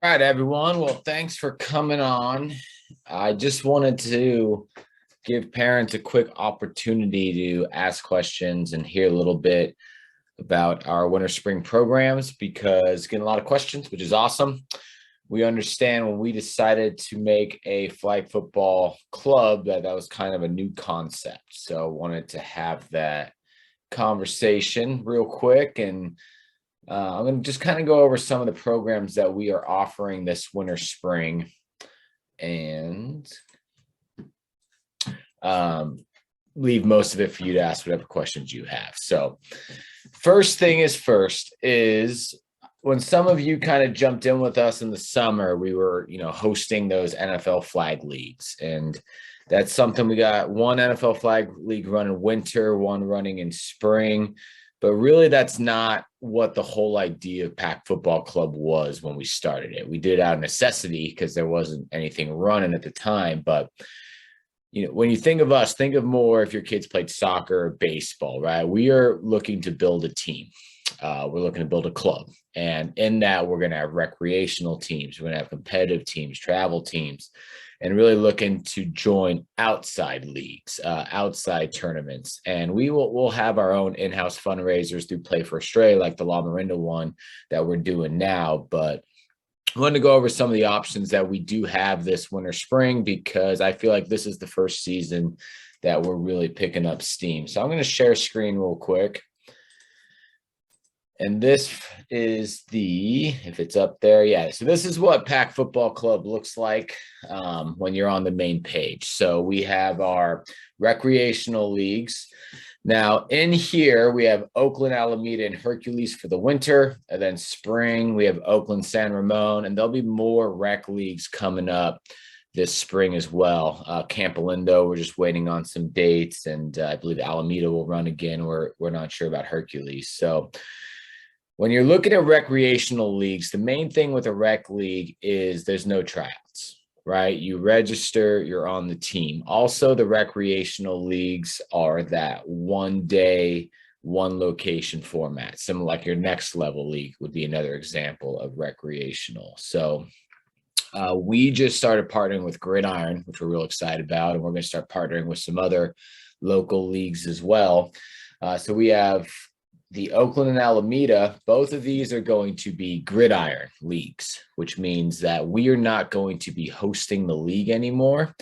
All right, everyone. Well, thanks for coming on. I just wanted to give parents a quick opportunity to ask questions and hear a little bit about our winter spring programs because getting a lot of questions, which is awesome. We understand when we decided to make a flag football club that was kind of a new concept. So wanted to have that conversation real quick and I'm going to just kind of go over some of the programs that we are offering this winter spring and leave most of it for you to ask whatever questions you have. So first thing is first is when some of you kind of jumped in with us in the summer, we were, hosting those NFL flag leagues. And that's something we got one NFL flag league running winter, one running in spring. But really, that's not what the whole idea of Pac Football Club was when we started it. We did it out of necessity because there wasn't anything running at the time. But, when you think of us, think of more if your kids played soccer or baseball, right? We are looking to build a team. We're looking to build a club. And in that, we're going to have recreational teams. We're going to have competitive teams, travel teams, and really looking to join outside leagues, outside tournaments. And we'll have our own in-house fundraisers through Play for Australia, like the La Marinda one that we're doing now. But I wanted to go over some of the options that we do have this winter spring, because I feel like this is the first season that we're really picking up steam. So I'm going to share screen real quick. And this is if it's up there. Yeah. So this is what Pac Football Club looks like when you're on the main page. So we have our recreational leagues. Now in here, we have Oakland, Alameda, and Hercules for the winter. And then spring, we have Oakland, San Ramon, and there'll be more rec leagues coming up this spring as well. Camp Lindo, we're just waiting on some dates. And I believe Alameda will run again. We're not sure about Hercules. So when you're looking at recreational leagues, the main thing with a rec league is there's no tryouts, right? You register, you're on the team. Also, the recreational leagues are that 1 day, 1 location format. Similar like your next level league would be another example of recreational. So we just started partnering with Gridiron, which we're real excited about. And we're going to start partnering with some other local leagues as well. So we have the Oakland and Alameda. Both of these are going to be Gridiron leagues, which means that we are not going to be hosting the league anymore.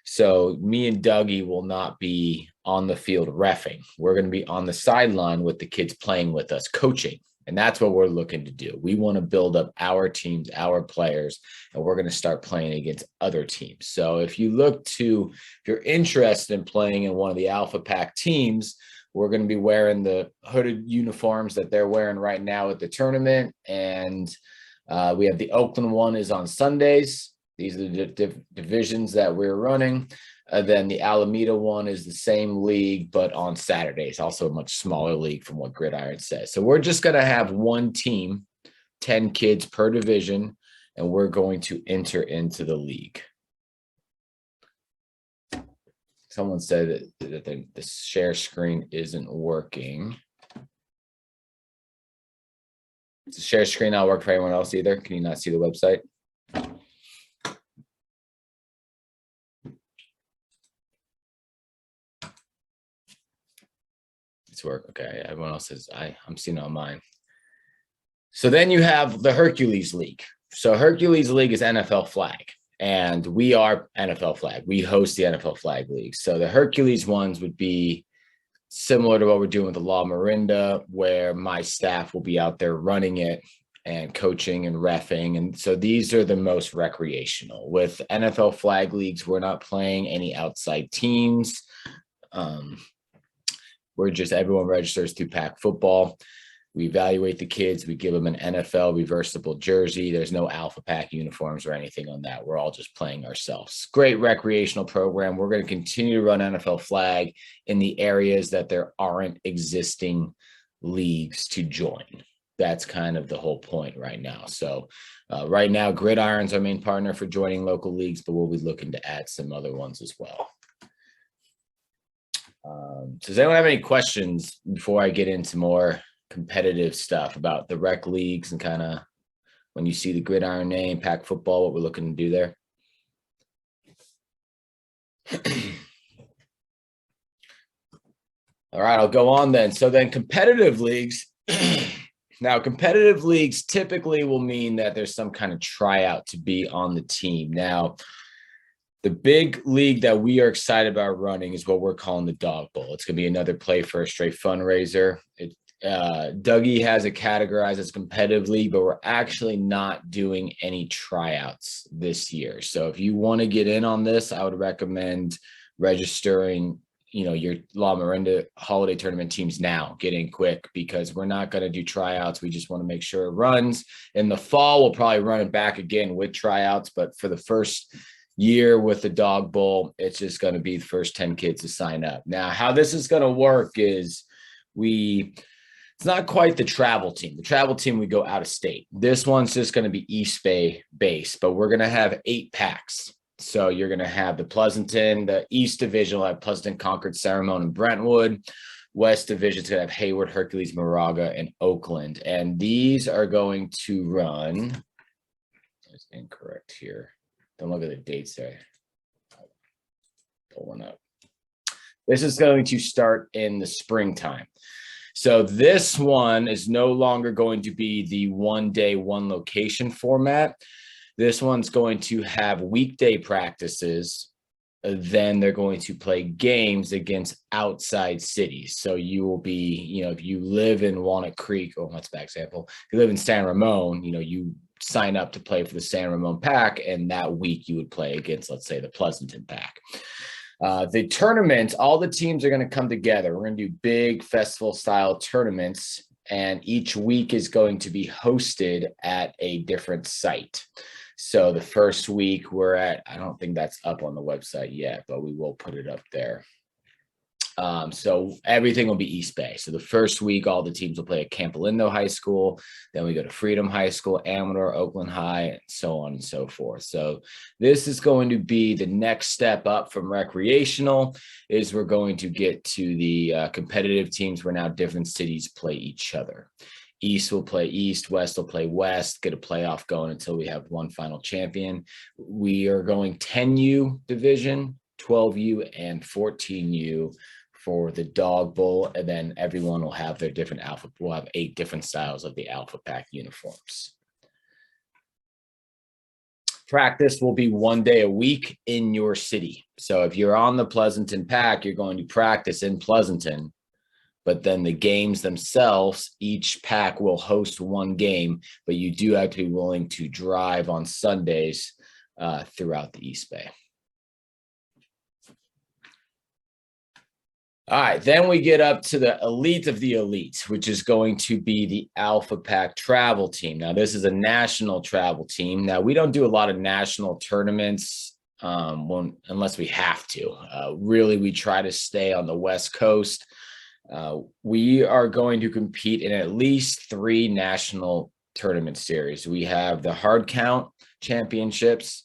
So me and Dougie will not be on the field reffing. We're going to be on the sideline with the kids playing with us, coaching. And that's what we're looking to do. We want to build up our teams, our players, and we're going to start playing against other teams. So if you're interested in playing in one of the Alpha Pack teams, we're going to be wearing the hooded uniforms that they're wearing right now at the tournament. And we have the Oakland one is on Sundays. These are the divisions that we're running. Then the Alameda one is the same league, but on Saturdays, also a much smaller league from what Gridiron says. So we're just going to have one team, 10 kids per division, and we're going to enter into the league. Someone said that the share screen isn't working. Does the share screen not work for anyone else either? Can you not see the website? It's work. Okay. Everyone else says I'm seeing it on mine. So then you have the Hercules League. So Hercules League is NFL flag. And we are NFL flag. We host the NFL flag league. So the Hercules ones would be similar to what we're doing with the La Marinda, where my staff will be out there running it and coaching and reffing. And so these are the most recreational. With NFL flag leagues, we're not playing any outside teams. Everyone registers through Pac Football. We evaluate the kids. We give them an NFL reversible jersey. There's no Alpha Pack uniforms or anything on that. We're all just playing ourselves. Great recreational program. We're going to continue to run NFL flag in the areas that there aren't existing leagues to join. That's kind of the whole point right now. So right now, Gridiron's our main partner for joining local leagues, but we'll be looking to add some other ones as well. Does anyone have any questions before I get into more competitive stuff about the rec leagues and kind of when you see the gridiron name, Pac Football, what we're looking to do there? All right, I'll go on then. So then competitive leagues. Now, competitive leagues typically will mean that there's some kind of tryout to be on the team. Now, the big league that we are excited about running is what we're calling the Dog Bowl. It's going to be another play for a straight fundraiser. Dougie has it categorized as competitive league, but we're actually not doing any tryouts this year. So if you want to get in on this, I would recommend registering your La Miranda holiday tournament teams now. Get in quick, because we're not going to do tryouts. We just want to make sure it runs. In the fall, we'll probably run it back again with tryouts, but for the first year with the Dog Bowl, it's just going to be the first 10 kids to sign up. Now, how this is going to work is it's not quite the travel team. The travel team, we go out of state. This one's just going to be East Bay based, but we're going to have 8 packs. So you're going to have the Pleasanton, the East Division will have Pleasanton, Concord, Ceremony, and Brentwood. West Division is going to have Hayward, Hercules, Moraga, and Oakland. And these are going to run. That's incorrect here. Don't look at the dates there. Pull one up. This is going to start in the springtime. So this one is no longer going to be the 1 day, 1 location format. This one's going to have weekday practices. Then they're going to play games against outside cities. So you will be, if you live in Walnut Creek, that's a bad example. If you live in San Ramon, you sign up to play for the San Ramon Pac, and that week you would play against, let's say, the Pleasanton Pac. The tournament, all the teams are going to come together. We're going to do big festival style tournaments, and each week is going to be hosted at a different site. So the first week we're at, I don't think that's up on the website yet, but we will put it up there. So everything will be East Bay. So the first week, all the teams will play at Camp Lindo High School. Then we go to Freedom High School, Amador, Oakland High, and so on and so forth. So this is going to be the next step up from recreational, is we're going to get to the competitive teams where now different cities play each other. East will play East, West will play West, get a playoff going until we have one final champion. We are going 10U division, 12U, and 14U for the Dog Bowl, and then everyone will have their different alpha. We'll have 8 different styles of the Alpha Pack uniforms. Practice will be 1 day a week in your city. So if you're on the Pleasanton Pack, you're going to practice in Pleasanton. But then the games themselves, each pack will host 1 game, but you do have to be willing to drive on Sundays throughout the East Bay. All right, then we get up to the elite of the elites, which is going to be the Alpha Pack travel team. Now, this is a national travel team. Now, we don't do a lot of national tournaments unless we have to. Really, we try to stay on the West Coast. We are going to compete in at least 3 national tournament series. We have the Hard Count Championships.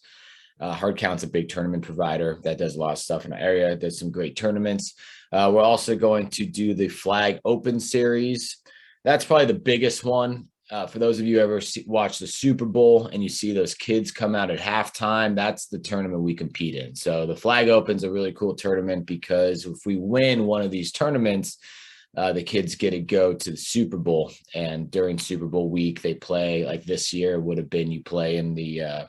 Hard Count's a big tournament provider that does a lot of stuff in the area. Does some great tournaments. We're also going to do the Flag Open Series. That's probably the biggest one. For those of you who ever watch the Super Bowl and you see those kids come out at halftime, that's the tournament we compete in. So the Flag Open's a really cool tournament, because if we win one of these tournaments, the kids get to go to the Super Bowl. And during Super Bowl week, they play, like this year would have been, you play in the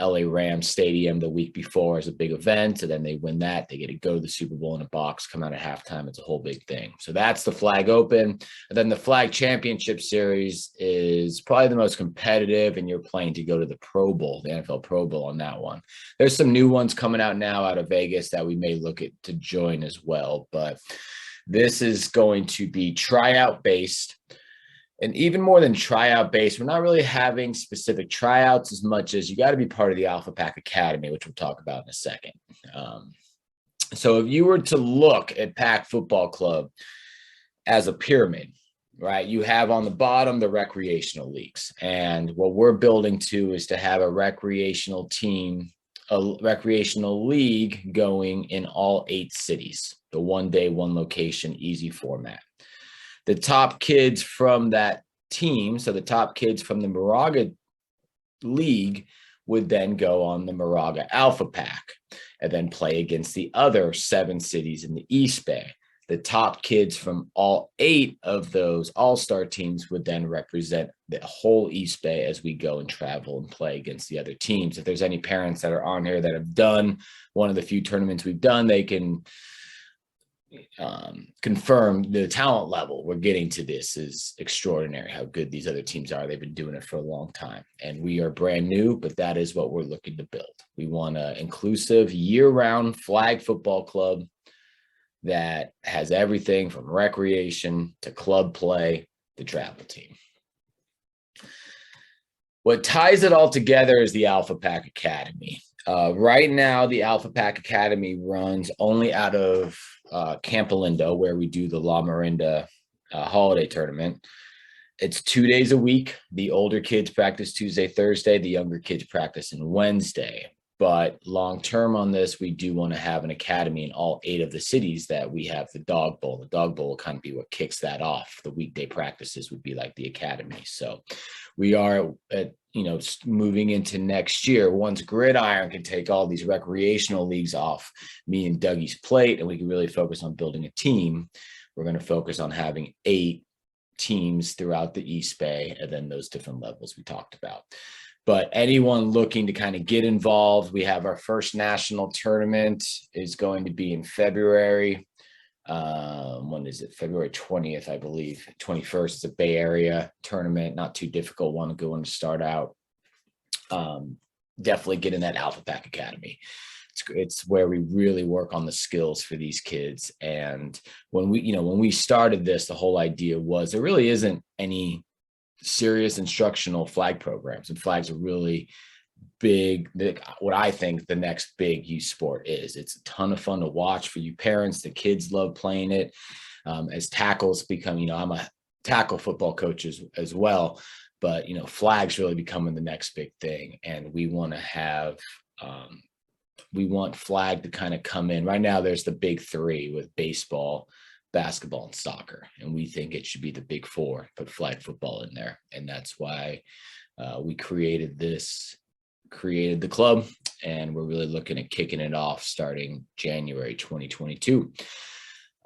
LA Rams Stadium the week before as a big event, and then they win that, they get to go to the Super Bowl in a box, come out at halftime. It's a whole big thing. So that's the Flag Open. And then the Flag Championship Series is probably the most competitive, and you're playing to go to the Pro Bowl, the NFL Pro Bowl on that one. There's some new ones coming out now out of Vegas that we may look at to join as well, but this is going to be tryout based. And even more than tryout based, we're not really having specific tryouts as much as you got to be part of the Alpha Pack Academy, which we'll talk about in a second. So if you were to look at Pac Football Club as a pyramid, right, you have on the bottom the recreational leagues. And what we're building to is to have a recreational team, a recreational league going in all 8 cities, the 1 day, 1 location, easy format. The top kids from that team, so the top kids from the Moraga league would then go on the Moraga Alpha Pack and then play against the other 7 cities in the East Bay. The top kids from all 8 of those all-star teams would then represent the whole East Bay as we go and travel and play against the other teams. If there's any parents that are on here that have done one of the few tournaments we've done, they can confirm the talent level we're getting to. This is extraordinary how good these other teams are. They've been doing it for a long time, and we are brand new, but that is what we're looking to build. We want an inclusive year-round flag football club that has everything from recreation to club play to travel team. What ties it all together is the Alpha Pack Academy. Right now, the Alpha Pack Academy runs only out of Camp Alindo, where we do the La Marinda holiday tournament. It's 2 days a week. The older kids practice Tuesday, Thursday. The younger kids practice on Wednesday. But long term on this, we do want to have an academy in all 8 of the cities that we have the Dog Bowl. The Dog Bowl will kind of be what kicks that off. The weekday practices would be like the academy. So we are moving into next year. Once Gridiron can take all these recreational leagues off me and Dougie's plate, and we can really focus on building a team, we're going to focus on having 8 teams throughout the East Bay, and then those different levels we talked about. But anyone looking to kind of get involved, we have our first national tournament is going to be in February. When is it? February 20th, I believe. 21st. It's a Bay Area tournament, not too difficult one to go and start out. Definitely get in that Alpha Pack Academy. It's where we really work on the skills for these kids. And when we started this, the whole idea was there really isn't any serious instructional flag programs, and flags are really big. What I think the next big youth sport is. It's a ton of fun to watch for you parents. The kids love playing it. As tackles become, I'm a tackle football coach as well, but flags really becoming the next big thing, and we want to have we want flag to kind of come in. Right now there's the big 3 with baseball, basketball, and soccer, and we think it should be the big 4, put flag football in there. And that's why we created the club, and we're really looking at kicking it off starting January 2022.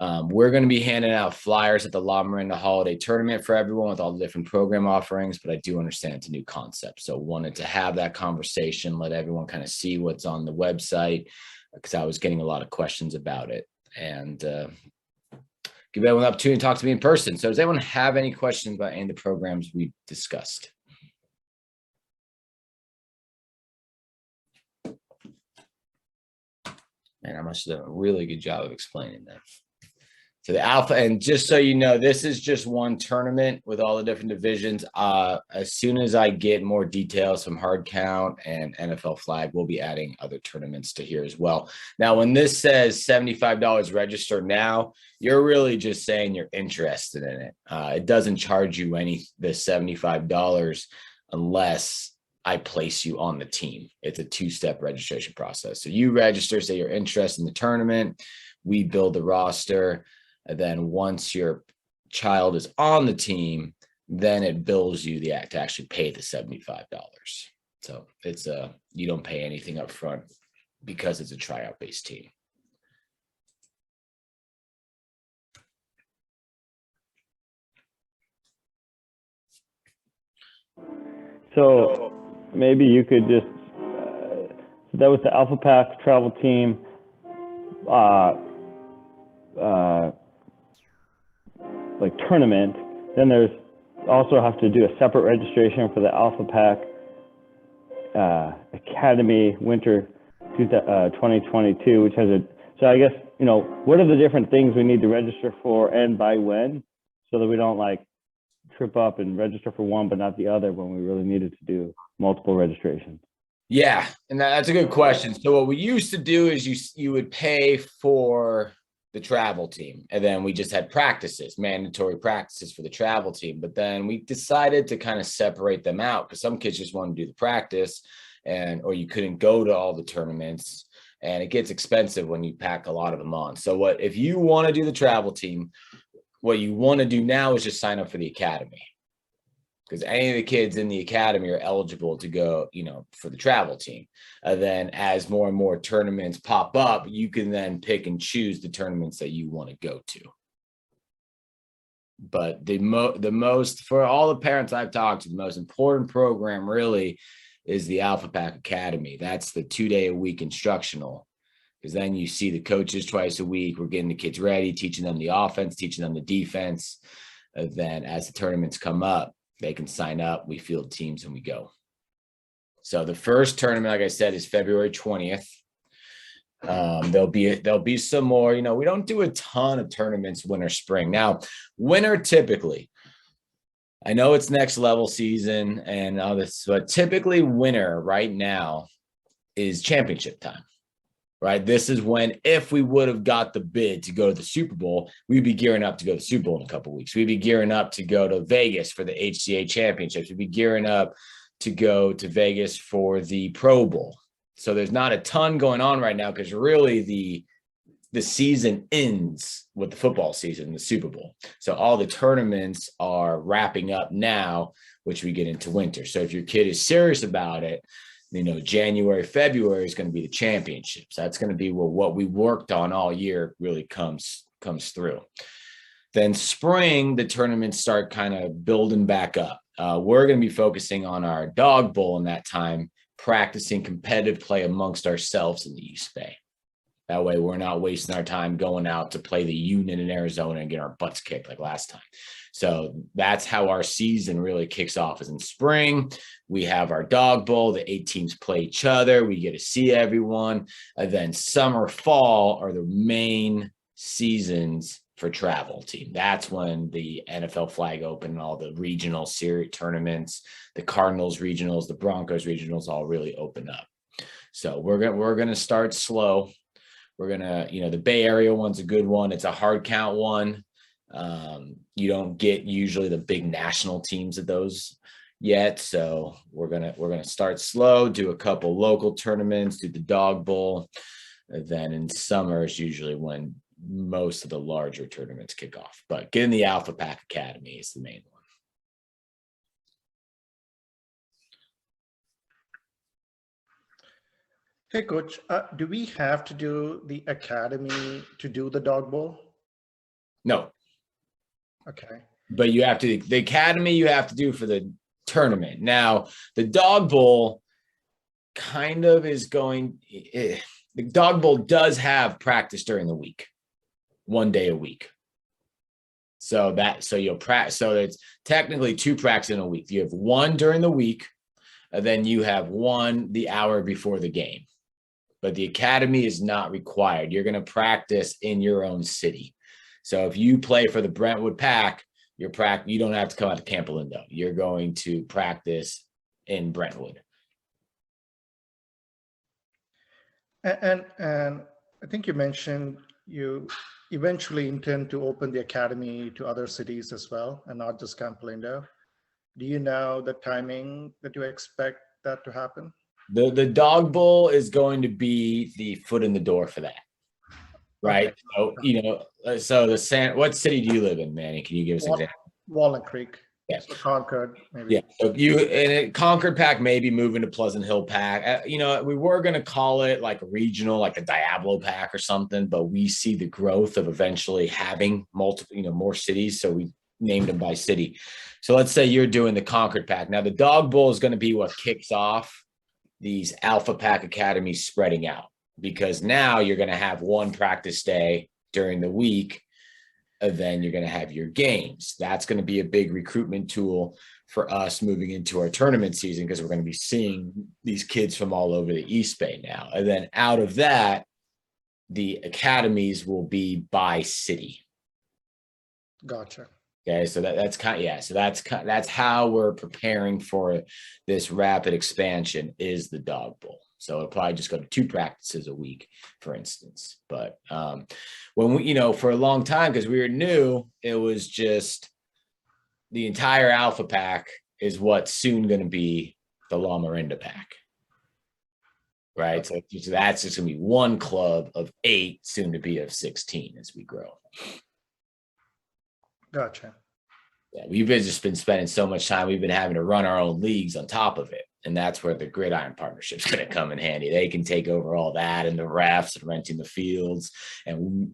We're going to be handing out flyers at the La Marinda holiday tournament for everyone with all the different program offerings, but I do understand it's a new concept, so wanted to have that conversation, let everyone kind of see what's on the website, because I was getting a lot of questions about it, and give everyone an opportunity to talk to me in person. So does anyone have any questions about any of the programs we discussed? And I must have done a really good job of explaining that. So the Alpha, and just so you know, this is just one tournament with all the different divisions. As soon as I get more details from Hard Count and NFL Flag, we'll be adding other tournaments to here as well. Now, when this says $75 register now, you're really just saying you're interested in it. It doesn't charge you the $75 unless I place you on the team. It's a 2-step registration process. So you register, say you're interested in the tournament, we build the roster. And then once your child is on the team, then it bills you to actually pay the $75. So it's you don't pay anything up front because it's a tryout based team. So maybe you could just, that was the Alpha Pack travel team. Like tournament, then there's also have to do a separate registration for the Alpha Pack Academy Winter 2022, which has so I guess, what are the different things we need to register for and by when, so that we don't like trip up and register for one but not the other when we really needed to do multiple registrations? Yeah, and that's a good question. So what we used to do is you would pay for the travel team, and then we just had mandatory practices for the travel team. But then we decided to kind of separate them out, because some kids just want to do the practice, or you couldn't go to all the tournaments, and it gets expensive when you pack a lot of them on. So if you want to do the travel team, what you want to do now is just sign up for the academy. because any of the kids in the academy are eligible to go, for the travel team. Then as more and more tournaments pop up, you can then pick and choose the tournaments that you want to go to. But the most, for all the parents I've talked to, the most important program really is the Alpha Pack Academy. That's the 2-day-a-week instructional, because then you see the coaches twice a week. We're getting the kids ready, teaching them the offense, teaching them the defense. Then as the tournaments come up, they can sign up. We field teams and we go. So the first tournament, like I said, is February 20th. There'll be some more, we don't do a ton of tournaments winter, spring. Now, winter typically, I know it's next level season and all this, but typically winter right now is championship time, right? This is when, if we would have got the bid to go to the Super Bowl, we'd be gearing up to go to the Super Bowl in a couple of weeks. We'd be gearing up to go to Vegas for the HCA championships. We'd be gearing up to go to Vegas for the Pro Bowl. So there's not a ton going on right now, because really the season ends with the football season, the Super Bowl. So all the tournaments are wrapping up now, which we get into winter. So if your kid is serious about it, January, February is going to be the championships. That's going to be where what we worked on all year really comes through. Then spring, the tournaments start kind of building back up. We're going to be focusing on our dog bowl in that time, practicing competitive play amongst ourselves in the East Bay. That way we're not wasting our time going out to play the Union in Arizona and get our butts kicked like last time. So that's how our season really kicks off, is in spring. We have our dog bowl, the 8 teams play each other. We get to see everyone. And then summer, fall are the main seasons for travel team. That's when the NFL flag open and all the regional series tournaments, the Cardinals regionals, the Broncos regionals all really open up. So we're gonna start slow. We're gonna, the Bay Area one's a good one. It's a hard count one. You don't get usually the big national teams of those yet, so we're gonna start slow, do a couple local tournaments, do the dog bowl, and then in summer is usually when most of the larger tournaments kick off. But getting the Alpha Pack Academy is the main one. Hey, Coach, do we have to do the academy to do the dog bowl? No. Okay. But you have to, the academy you have to do for the tournament. Now, the dog bowl kind of is going, the dog bowl does have practice during the week, 1 day a week. So you'll practice. So it's technically 2 practices in a week. You have 1 during the week, and then you have 1 the hour before the game. But the academy is not required. You're going to practice in your own city. So if you play for the Brentwood Pack, you don't have to come out to Camp Lindo. You're going to practice in Brentwood. And I think you mentioned you eventually intend to open the academy to other cities as well, and not just Camp Lindo. Do you know the timing that you expect that to happen? The dog bowl is going to be the foot in the door for that. Right. Okay. So, what city do you live in, Manny? Can you give us an example? Walnut Creek. Yeah. So Concord, maybe. Yeah. So Concord Pack may be moving to Pleasant Hill Pack. We were going to call it like a regional, like a Diablo Pack or something, but we see the growth of eventually having multiple, more cities. So we named them by city. So let's say you're doing the Concord Pack. Now the dog bowl is going to be what kicks off these Alpha Pack Academies spreading out, because now you're going to have 1 practice day during the week, and then you're going to have your games. That's going to be a big recruitment tool for us moving into our tournament season, because we're going to be seeing these kids from all over the East Bay now. And then out of that, the academies will be by city. Gotcha. Okay, so that's how we're preparing for this rapid expansion, is the dog bowl. So it'll probably just go to 2 practices a week, for instance. But when we, for a long time, because we were new, it was just the entire Alpha Pack is what's soon going to be the La Miranda Pack. Right. So that's just going to be 1 club of 8, soon to be of 16 as we grow. Gotcha. Yeah, we've just been spending so much time. We've been having to run our own leagues on top of it. And that's where the gridiron partnership is going to come in handy. They can take over all that and the refs and renting the fields. And,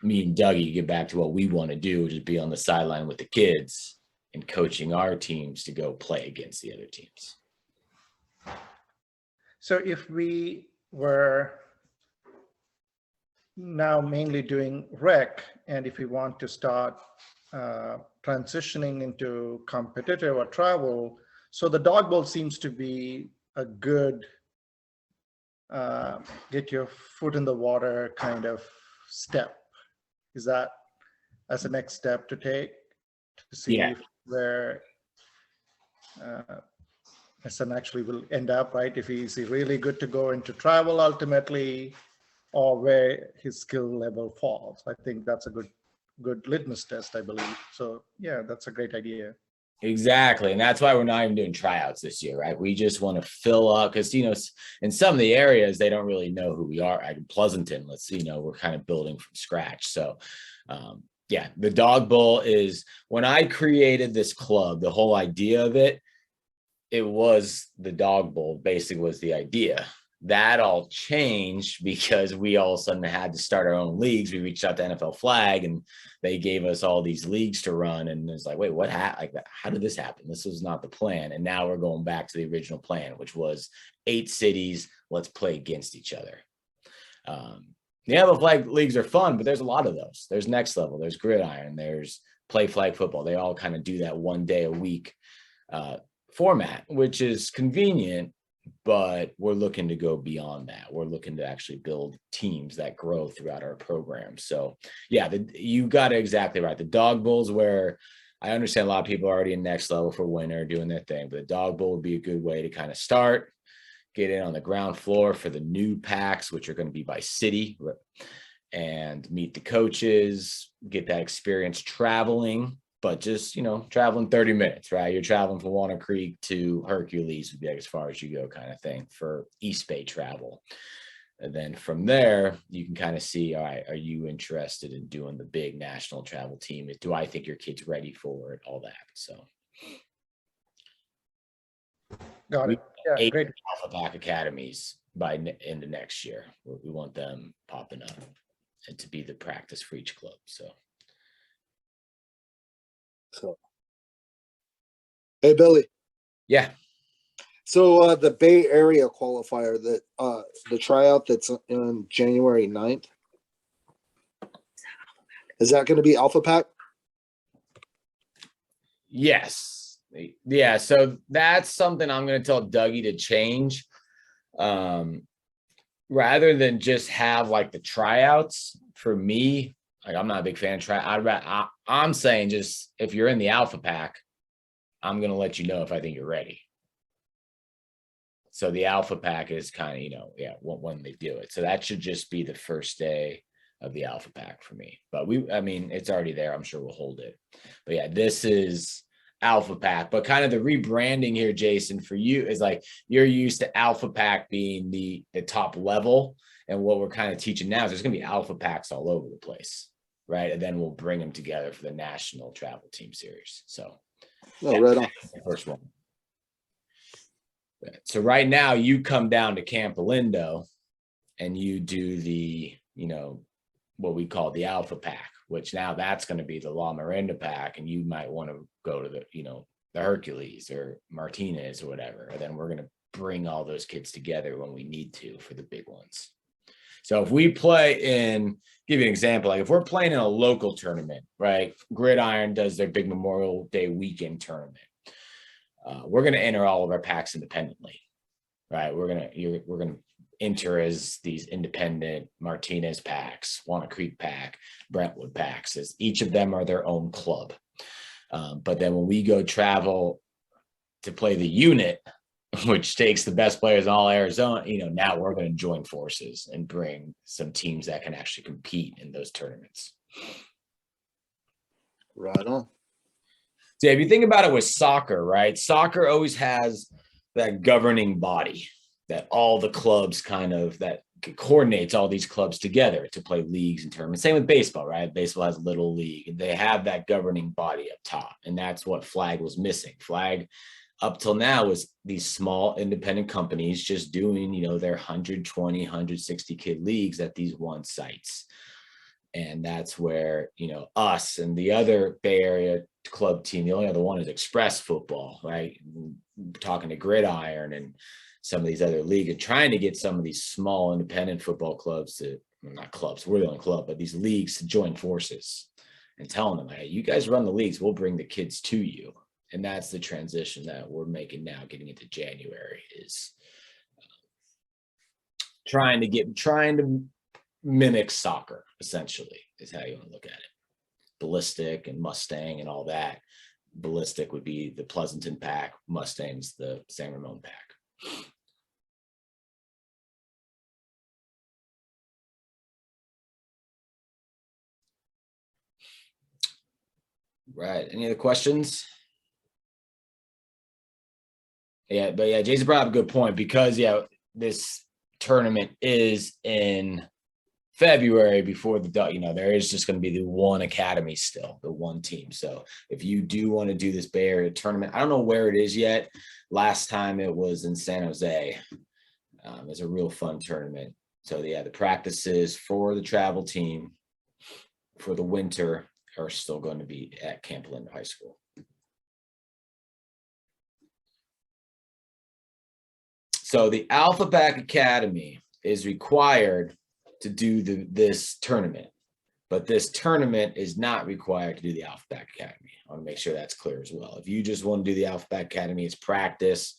me and Dougie get back to what we want to do, which is be on the sideline with the kids and coaching our teams to go play against the other teams. So if we were now mainly doing rec, and if we want to start transitioning into competitive or travel, so the dog bowl seems to be a good get your foot in the water kind of step. Is that as a next step to take to see where my son actually will end up, right? If he's really good to go into travel ultimately, or where his skill level falls. I think that's a good litmus test, I believe. So yeah, that's a great idea. Exactly. And that's why we're not even doing tryouts this year, right? We just want to fill up because, in some of the areas, they don't really know who we are. In Pleasanton, we're kind of building from scratch. So, the Dog Bowl is when I created this club, the whole idea of it was the Dog Bowl basically was the idea. That all changed because we all of a sudden had to start our own leagues. We reached out to NFL Flag and they gave us all these leagues to run. And it's like, wait, what happened? Like, how did this happen? This was not the plan. And now we're going back to the original plan, which was 8 cities. Let's play against each other. The NFL Flag leagues are fun, but there's a lot of those. There's Next Level, there's Gridiron, there's Play Flag Football. They all kind of do that 1 day a week format, which is convenient. But we're looking to go beyond that. We're looking to actually build teams that grow throughout our program. So you got it exactly right. The Dog Bowl's where I understand a lot of people are already in Next Level for winter doing their thing, but the Dog Bowl would be a good way to kind of start, get in on the ground floor for the new packs, which are going to be by city, and meet the coaches, get that experience traveling. But just, traveling 30 minutes, right? You're traveling from Walnut Creek to Hercules would be as far as you go kind of thing for East Bay travel. And then from there, you can kind of see, all right, are you interested in doing the big national travel team? Do I think your kid's ready for it? All that. So. Got it. Yeah, 8 great. Alpha Pack academies by in the next year. We want them popping up and to be the practice for each club. So. Hey, Billy. Yeah. So the Bay Area qualifier, the tryout that's on January 9th, is that going to be Alpha Pack? Yes. Yeah. So that's something I'm going to tell Dougie to change. Rather than just have like the tryouts for me, like I'm not a big fan of try. I'm saying just if you're in the Alpha Pack, I'm going to let you know if I think you're ready. So the Alpha Pack is kind of, when they do it. So that should just be the first day of the Alpha Pack for me. But it's already there. I'm sure we'll hold it. But yeah, this is Alpha Pack. But kind of the rebranding here, Jason, for you is like you're used to Alpha Pack being the top level. And what we're kind of teaching now is there's going to be Alpha Packs all over the place. Right. And then we'll bring them together for the national travel team series. So Right on. The first one. So right now you come down to Camp Lindo and you do the, what we call the Alpha Pack, which now that's going to be the La Miranda Pack. And you might want to go to the, the Hercules or Martinez or whatever. And then we're going to bring all those kids together when we need to for the big ones. So if we play give you an example, like if we're playing in a local tournament, right? Gridiron does their big Memorial Day weekend tournament. We're going to enter all of our packs independently, right? We're going to enter as these independent Martinez packs, Walnut Creek pack, Brentwood packs, as each of them are their own club. But then when we go travel to play the unit, which takes the best players in all Arizona, now we're going to join forces and bring some teams that can actually compete in those tournaments. Right on. So if you think about it with soccer, right? Soccer always has that governing body that all the clubs kind of that coordinates all these clubs together to play leagues and tournaments. Same with baseball, right? Baseball has little league, and they have that governing body up top, and that's what Flag was missing. Flag up till now was these small independent companies just doing, their 120, 160 kid leagues at these one sites. And that's where, us and the other Bay Area club team, the only other one is Express Football, right? Talking to Gridiron and some of these other leagues, and trying to get some of these small independent football clubs to, not clubs, we're the only club, but these leagues to join forces and telling them, hey, you guys run the leagues, we'll bring the kids to you. And that's the transition that we're making now, getting into January, is trying to mimic soccer, essentially, is how you want to look at it. Ballistic and Mustang and all that. Ballistic would be the Pleasanton Pack, Mustang's the San Ramon Pack. Right. Any other questions? Yeah, but yeah, Jason brought up a good point, because this tournament is in February before there is just going to be the one academy still, the one team. So if you do want to do this Bay Area tournament, I don't know where it is yet. Last time it was in San Jose. It's a real fun tournament. So yeah, the practices for the travel team for the winter are still going to be at Camp Linda High School. So the Alpha Pack Academy is required to do this tournament, but this tournament is not required to do the Alpha Pack Academy. I want to make sure that's clear as well. If you just want to do the Alpha Pack Academy, it's practice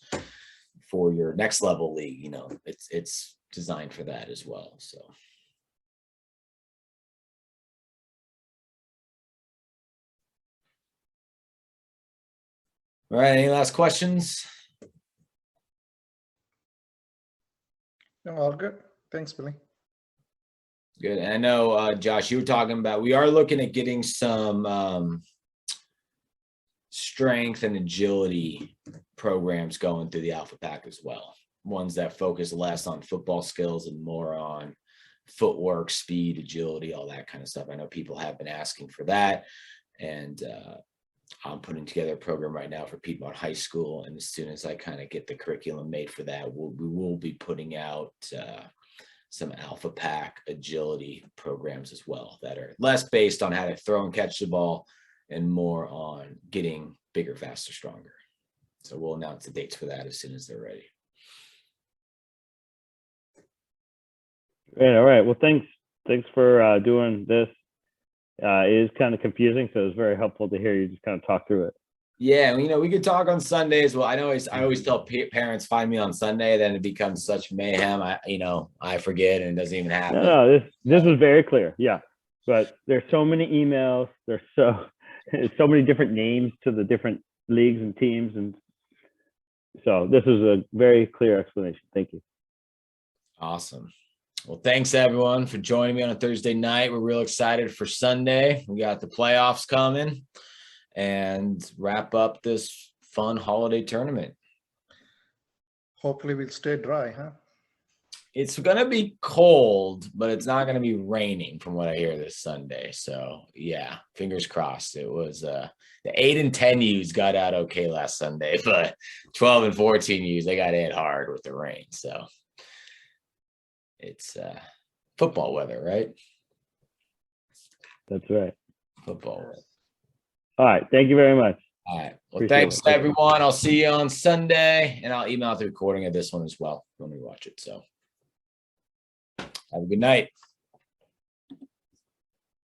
for your next level league. It's designed for that as well. So. All right, any last questions? No, all good. Thanks, Billy. Good. And I know, Josh, you were talking about, we are looking at getting some strength and agility programs going through the Alpha Pack as well. Ones that focus less on football skills and more on footwork, speed, agility, all that kind of stuff. I know people have been asking for that. And I'm putting together a program right now for Piedmont High School. And as soon as I kind of get the curriculum made for that, we will be putting out some Alpha Pack agility programs as well, that are less based on how to throw and catch the ball and more on getting bigger, faster, stronger. So we'll announce the dates for that as soon as they're ready. Great. All right. Well, thanks for doing this. It is kind of confusing, so it's very helpful to hear you just kind of talk through it. Yeah, we could talk on Sundays. Well, I always tell parents, find me on Sunday, then it becomes such mayhem. I forget and it doesn't even happen. No, this was very clear. Yeah, but there's so many emails. There's so many different names to the different leagues and teams, and so this is a very clear explanation. Thank you. Awesome. Well, thanks everyone for joining me on a Thursday night. We're real excited for Sunday. We got the playoffs coming and wrap up this fun holiday tournament. Hopefully we'll stay dry, huh? It's going to be cold, but it's not going to be raining from what I hear this Sunday. So yeah, fingers crossed. It was the 8 and 10 U's got out okay last Sunday, but 12 and 14 U's, they got hit hard with the rain. So it's football weather, right? That's right. Football weather. All right. Thank you very much. All right. Well, Appreciate thanks it. everyone. I'll see you on Sunday, and I'll email out the recording of this one as well when we watch it. So have a good night.